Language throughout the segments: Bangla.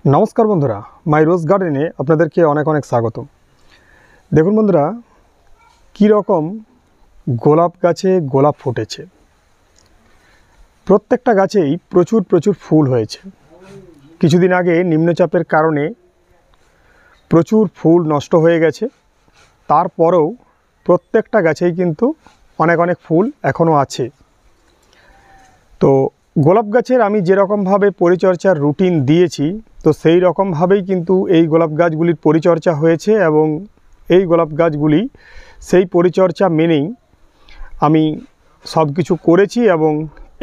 नमस्कार बंधुरा माई रोज गार्डेने आपनादेरके अनेक अनेक स्वागतम। देखुन बंधुरा की रकम गोलाप गाছে गोलाप फुटेছে, प्रत्येकटा गाছেই प्रचुर प्रचुर फुल হয়েছে। কিছুদিন আগে নিম্নচাপের কারণে প্রচুর ফুল নষ্ট হয়ে গেছে, তারপরেও প্রত্যেকটা গাছেই কিন্তু অনেক অনেক ফুল এখনো আছে। তো গোলাপ গাছের আমি যেরকমভাবে পরিচর্যার রুটিন দিয়েছি, তো সেই রকমভাবেই কিন্তু এই গোলাপ গাছগুলির পরিচর্যা হয়েছে এবং এই গোলাপ গাছগুলি সেই পরিচর্যা মেনেই আমি সব কিছু করেছি এবং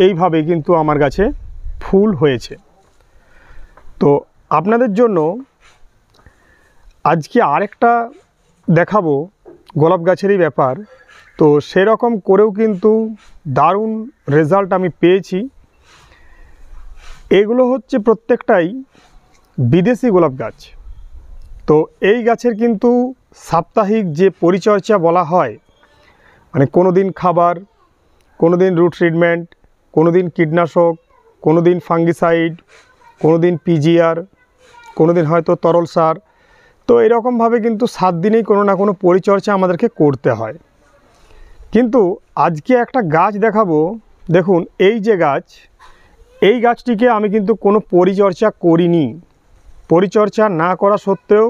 এইভাবে কিন্তু আমার গাছে ফুল হয়েছে। তো আপনাদের জন্য আজকে আরেকটা দেখাবো গোলাপ গাছেরই ব্যাপার। তো সেরকম করেও কিন্তু দারুণ রেজাল্ট আমি পেয়েছি। এগুলো হচ্ছে প্রত্যেকটাই বিদেশি গোলাপ গাছ। তো এই গাছের কিন্তু সাপ্তাহিক যে পরিচর্যা বলা হয়, মানে কোনো দিন খাবার, কোনো দিন রুট ট্রিটমেন্ট, কোনো দিন কীটনাশক, কোনো দিন ফাঙ্গিসাইড, কোনো দিন পিজিআর, কোনো দিন হয়তো তরল সার। তো এরকমভাবে কিন্তু 7 দিনেই কোনো না কোনো পরিচর্যা আমাদেরকে করতে হয়। কিন্তু আজকে একটা গাছ দেখাবো। দেখুন এই যে গাছ, এই গাছটিকে আমি কিন্তু কোনো পরিচর্যা করিনি। পরিচর্যা না করা সত্ত্বেও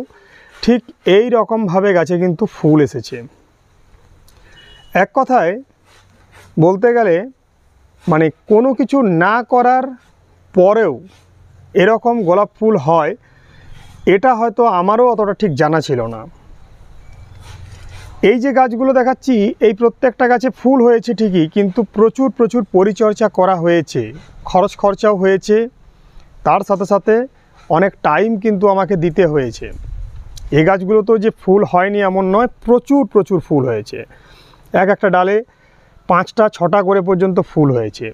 ঠিক এই রকমভাবে গাছে কিন্তু ফুল এসেছে। এক কথায় বলতে গেলে মানে কোনো কিছু না করার পরেও এরকম গোলাপ ফুল হয়, এটা হয়তো আমারও অতটা ঠিক জানা ছিল না। এই যে গাছগুলো দেখাচ্ছি, এই প্রত্যেকটা গাছে ফুল হয়েছে ঠিকই, কিন্তু প্রচুর প্রচুর পরিচর্যা করা হয়েছে, খরচাও হয়েছে, তার সাথে সাথে অনেক টাইম কিন্তু আমাকে দিতে হয়েছে। এই গাছগুলো তো যে ফুল হয়নি এমন নয়, প্রচুর প্রচুর ফুল হয়েছে। একটা ডালে 5টা 6টা করে পর্যন্ত ফুল হয়েছে।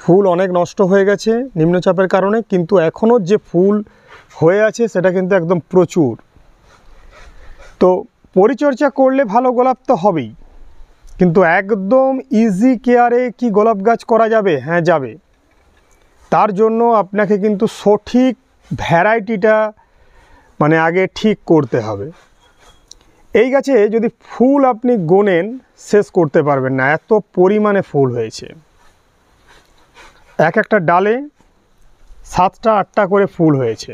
ফুল অনেক নষ্ট হয়ে গেছে নিম্নচাপের কারণে, কিন্তু এখনও যে ফুল হয়ে আছে সেটা কিন্তু একদম প্রচুর। তো পরিচর্যা করলে ভালো গোলাপ তো হবেই, কিন্তু একদম ইজি কেয়ারে কি গোলাপ গাছ করা যাবে? হ্যাঁ যাবে। তার জন্য আপনাকে কিন্তু সঠিক ভ্যারাইটিটা মানে আগে ঠিক করতে হবে। এই গাছে যদি ফুল আপনি গোনেন শেষ করতে পারবেন না, এত পরিমাণে ফুল হয়েছে। একটা ডালে 7টা 8টা করে ফুল হয়েছে।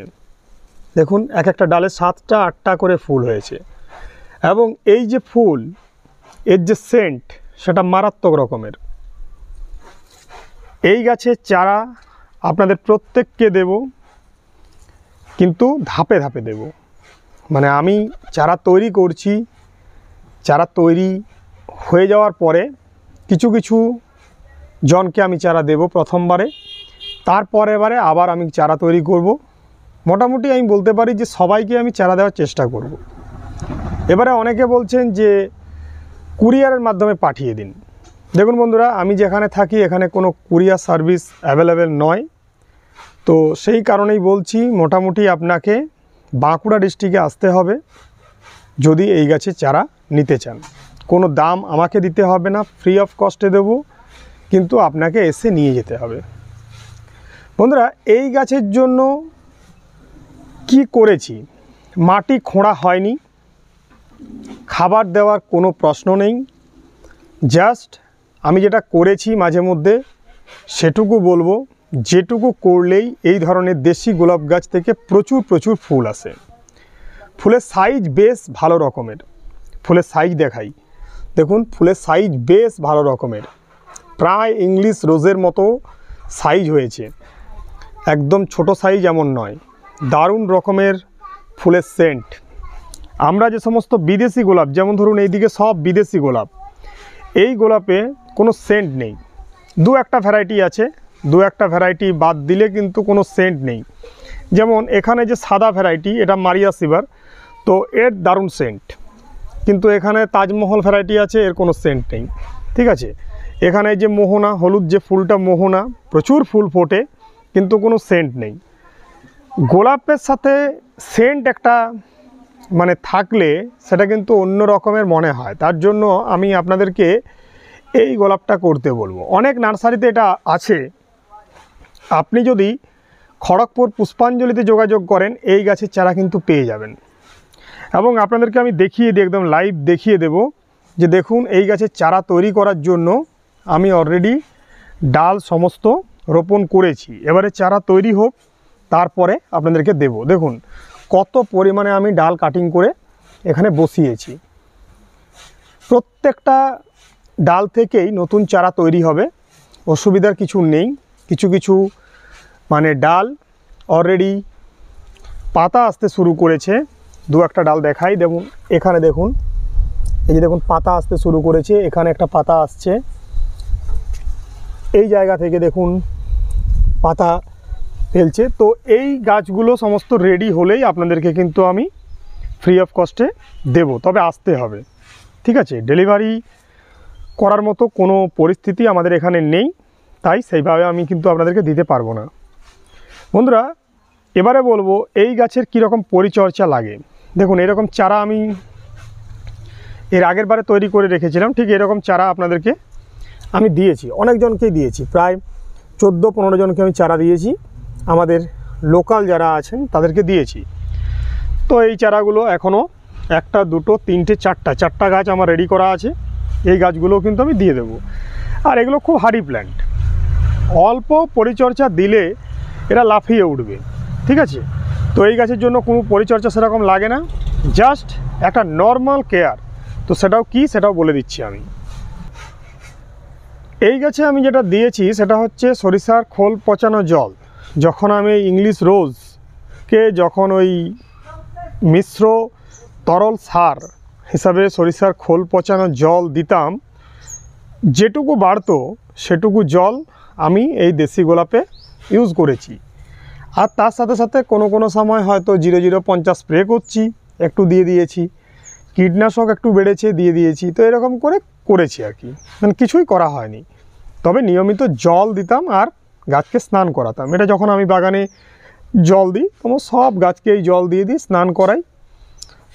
দেখুন একটা ডালে 7টা 8টা করে ফুল হয়েছে। এবং এই যে ফুল, এর যে সেন্ট সেটা মারাত্মক রকমের। এই গাছের চারা আপনাদের প্রত্যেককে দেব, কিন্তু ধাপে ধাপে দেব। মানে আমি চারা তৈরি করছি, চারা তৈরি হয়ে যাওয়ার পরে কিছু কিছু জনকে আমি চারা দেব প্রথমবারে, তারপরের বারে আবার আমি চারা তৈরি করব। মোটামুটি আমি বলতে পারি যে সবাইকে আমি চারা দেওয়ার চেষ্টা করব। এবারে অনেকে বলছেন যে কুরিয়ারের মাধ্যমে পাঠিয়ে দিন। দেখুন বন্ধুরা, আমি যেখানে থাকি এখানে কোনো কুরিয়ার সার্ভিস অ্যাভেলেবেল নয়। তো সেই কারণেই বলছি, মোটামুটি আপনাকে বাঁকুড়া ডিস্ট্রিক্টে আসতে হবে যদি এই গাছের চারা নিতে চান। কোনো দাম আমাকে দিতে হবে না, ফ্রি অফ কস্টে দেব, কিন্তু আপনাকে এসে নিয়ে যেতে হবে। বন্ধুরা এই গাছের জন্য কি করেছি, মাটি খোঁড়া হয়নি, খাবার দেওয়ার কোনো প্রশ্ন নেই। জাস্ট আমি যেটা করেছি মাঝে মধ্যে সেটুকু বলবো, যেটুকু করলেই এই ধরনের দেশি গোলাপ গাছ থেকে প্রচুর প্রচুর ফুল আসে। ফুলের সাইজ বেশ ভালো রকমের। ফুলের সাইজ দেখাই, দেখুন ফুলের সাইজ বেশ ভালো রকমের, প্রায় ইংলিশ রোজের মতো সাইজ হয়েছে। একদম ছোট সাইজ এমন নয়, দারুণ রকমের ফুলের সেন্ট। আমরা যে সমস্ত বিদেশি গোলাপ, যেমন ধরুন এইদিকে সব বিদেশি গোলাপ, এই গোলাপে কোনো সেন্ট নেই। দু একটা ভ্যারাইটি আছে, দু একটা ভ্যারাইটি বাদ দিলে কিন্তু কোনো সেন্ট নেই। যেমন এখানে যে সাদা ভ্যারাইটি, এটা মারিয়া সিভার, তো এর দারুণ সেন্ট। কিন্তু এখানে তাজমহল ভ্যারাইটি আছে, এর কোনো সেন্ট নেই। ঠিক আছে, এখানে যে মোহনা, হলুদ যে ফুলটা মোহনা, প্রচুর ফুল ফোটে, কিন্তু কোনো সেন্ট নেই। গোলাপের সাথে সেন্ট একটা মানে থাকলে সেটা কিন্তু অন্য রকমের মনে হয়। তার জন্য আমি আপনাদেরকে এই গোলাপটা করতে বলবো। অনেক নার্সারিতে এটা আছে, আপনি যদি খড়গপুর পুষ্পাঞ্জলিতে যোগাযোগ করেন, এই গাছের চারা কিন্তু পেয়ে যাবেন। এবং আপনাদেরকে আমি দেখিয়ে দিই, একদম লাইভ দেখিয়ে দেব যে দেখুন এই গাছের চারা তৈরি করার জন্য আমি অলরেডি ডাল সমস্ত রোপণ করেছি। এবারে চারা তৈরি হোক, তারপরে আপনাদেরকে দেব। দেখুন কত পরিমাণে আমি ডাল কাটিং করে এখানে বসিয়েছি। প্রত্যেকটা ডাল থেকেই নতুন চারা তৈরি হবে, অসুবিধার কিছু নেই। কিছু কিছু মানে ডাল অলরেডি পাতা আসতে শুরু করেছে, দু একটা ডাল দেখাই। দেখুন এখানে দেখুন, এই যে দেখুন পাতা আসতে শুরু করেছে, এখানে একটা পাতা আসছে, এই জায়গা থেকে দেখুন পাতা ফেলছে। তো এই গাছগুলো সমস্ত রেডি হলেই আপনাদেরকে কিন্তু আমি ফ্রি অফ কস্টে দেব, তবে আসতে হবে, ঠিক আছে? ডেলিভারি করার মতো কোনো পরিস্থিতি আমাদের এখানে নেই, তাই সেইভাবে আমি কিন্তু আপনাদেরকে দিতে পারবো না। বন্ধুরা এবারে বলবো এই গাছের কীরকম পরিচর্যা লাগে। দেখুন এরকম চারা আমি এর আগের বারে তৈরি করে রেখেছিলাম, ঠিক এরকম চারা আপনাদেরকে আমি দিয়েছি, অনেকজনকেই দিয়েছি, প্রায় 14-15 জনকে আমি চারা দিয়েছি, আমাদের লোকাল যারা আছেন তাদেরকে দিয়েছি। তো এই চারাগুলো এখনও 1, 2, 3, 4টা গাছ আমার রেডি করা আছে, এই গাছগুলোও কিন্তু আমি দিয়ে দেবো। আর এগুলো খুব হার্ডি প্ল্যান্ট, অল্প পরিচর্যা দিলে এরা লাফিয়ে উঠবে, ঠিক আছে? তো এই গাছের জন্য কোনো পরিচর্যা সেরকম লাগে না, জাস্ট একটা নর্মাল কেয়ার। তো সেটাও কি, সেটাও বলে দিচ্ছি আমি। এই গাছে আমি যেটা দিয়েছি সেটা হচ্ছে সরিষার খোল পচানো জল। যখন আমি ইংলিশ রোজকে যখন ওই মিশ্র তরল সার হিসাবে সরিষার খোল পচানো জল দিতাম, যেটুকু বাড়তো সেটুকু জল আমি এই দেশি গোলাপে ইউজ করেছি। আর তার সাথে সাথে কোনো সময় হয়তো 0.050 স্প্রে করছি, একটু দিয়ে দিয়েছি, কীটনাশক একটু বেড়েছে দিয়ে দিয়েছি। তো এরকম করে করেছি আর কি, মানে কিছুই করা হয়নি, তবে নিয়মিত জল দিতাম আর গাছকে স্নান করাতাম। এটা যখন আমি বাগানে জল দিই তখন সব গাছকে এই জল দিয়ে দিই, স্নান করাই।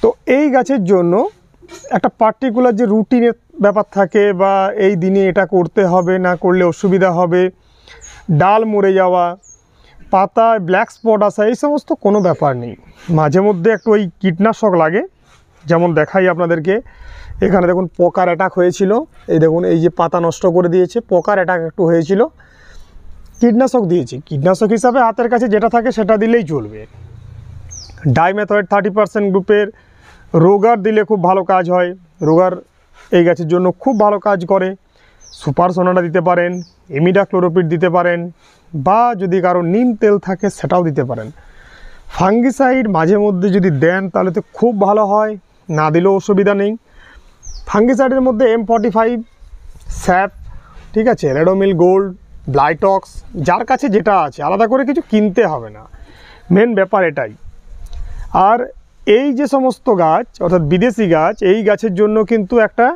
তো এই গাছের জন্য একটা পার্টিকুলার যে রুটিনের ব্যাপার থাকে, বা এই দিনে এটা করতে হবে, না করলে অসুবিধা হবে, ডাল মরে যাওয়া, পাতায় ব্ল্যাক স্পট আসা, এই সমস্ত কোনো ব্যাপার নেই। মাঝে মধ্যে একটু ওই কীটনাশক লাগে, যেমন দেখাই আপনাদেরকে। এখানে দেখুন পোকার অ্যাটাক হয়েছিল, এই দেখুন এই যে পাতা নষ্ট করে দিয়েছে, পোকার অ্যাটাক একটু হয়েছিল, কীটনাশক দিয়েছি। কীটনাশক হিসাবে হাতের কাছে যেটা থাকে সেটা দিলেই চলবে। ডাইমেথয়েড 30% গ্রুপের রোগার দিলে খুব ভালো কাজ হয়, রোগার এই গাছের জন্য খুব ভালো কাজ করে। সুপার সোনাটা দিতে পারেন, ইমিডাক্লোরোপিড দিতে পারেন, বা যদি কারো নিম তেল থাকে সেটাও দিতে পারেন। ফাঙ্গিসাইড মাঝে মধ্যে যদি দেন তাহলে তো খুব ভালো হয়, না দিলেও অসুবিধা নেই। ফাঙ্গিসাইডের মধ্যে M45, স্যাপ, ঠিক আছে, রেডোমিল গোল্ড, ব্লাইটক্স, যার কাছে যেটা আছে, আলাদা করে কিছু কিনতে হবে না, মেন ব্যাপার এটাই। আর এই যে সমস্ত গাছ অর্থাৎ বিদেশি গাছ, এই গাছের জন্য কিন্তু একটা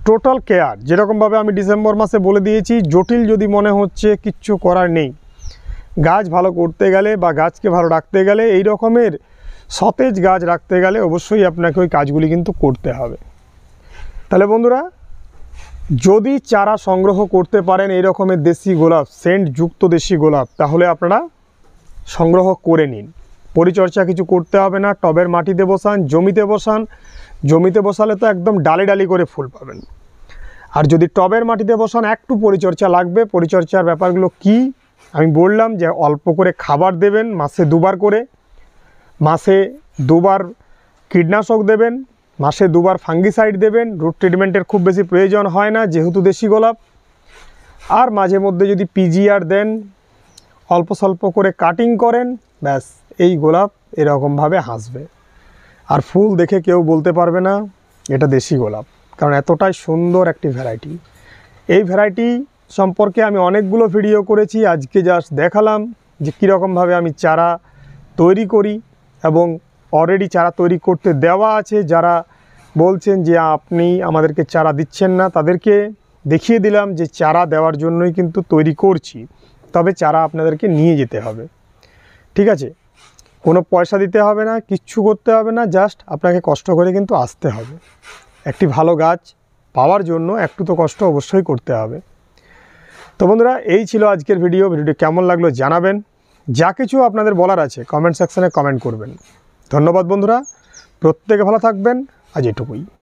টোটাল কেয়ার, যেরকমভাবে আমি ডিসেম্বর মাসে বলে দিয়েছি, জটিল যদি মনে হচ্ছে কিচ্ছু করার নেই। গাছ ভালো করতে গেলে বা গাছকে ভালো রাখতে গেলে, এই রকমের সতেজ গাছ রাখতে গেলে অবশ্যই আপনাকে ওই কাজগুলি কিন্তু করতে হবে। তাহলে বন্ধুরা যদি চারা সংগ্রহ করতে পারেন এই রকমের দেশি গোলাপ, সেন্টযুক্ত দেশি গোলাপ, তাহলে আপনারা সংগ্রহ করে নিন। পরিচর্যা কিছু করতে হবে না, টবের মাটিতে বসান, জমিতে বসান। জমিতে বসালে তো একদম ডালি ডালি করে ফুল পাবেন। আর যদি টবের মাটিতে বসান একটু পরিচর্যা লাগবে। পরিচর্যার ব্যাপারগুলো কি আমি বললাম, যে অল্প করে খাবার দেবেন, মাসে 2বার করে, মাসে 2বার কীটনাশক দেবেন, মাসে 2বার ফাঙ্গিসাইড দেবেন। রুট ট্রিটমেন্টের খুব বেশি প্রয়োজন হয় না যেহেতু দেশি গোলাপ। আর মাঝে মধ্যে যদি পিজিআর দেন, অল্প স্বল্প করে কাটিং করেন, ব্যাস এই গোলাপ এরকমভাবে হাসবে। আর ফুল দেখে কেউ বলতে পারবে না এটা দেশি গোলাপ, কারণ এতটাই সুন্দর একটি ভ্যারাইটি। এই ভ্যারাইটি সম্পর্কে আমি অনেকগুলো ভিডিও করেছি, আজকে জাস্ট দেখালাম যে কীরকমভাবে আমি চারা তৈরি করি, এবং অলরেডি চারা তৈরি করতে দেওয়া আছে। যারা বলছেন যে আপনি আমাদেরকে চারা দিচ্ছেন না, তাদেরকে দেখিয়ে দিলাম যে চারা দেওয়ার জন্যই কিন্তু তৈরি করছি, তবে চারা আপনাদেরকে নিয়ে যেতে হবে, ঠিক আছে? কোনো পয়সা দিতে হবে না, কিচ্ছু করতে হবে না, জাস্ট আপনাকে কষ্ট করে কিন্তু আসতে হবে। একটি ভালো গাছ পাওয়ার জন্য একটু তো কষ্ট অবশ্যই করতে হবে। তো বন্ধুরা এই ছিল আজকের ভিডিওটি কেমন লাগলো জানাবেন। যা কিছু আপনাদের বলার আছে কমেন্ট সেকশানে কমেন্ট করবেন। ধন্যবাদ বন্ধুরা, প্রত্যেকে ভালো থাকবেন, আজ এটুকুই।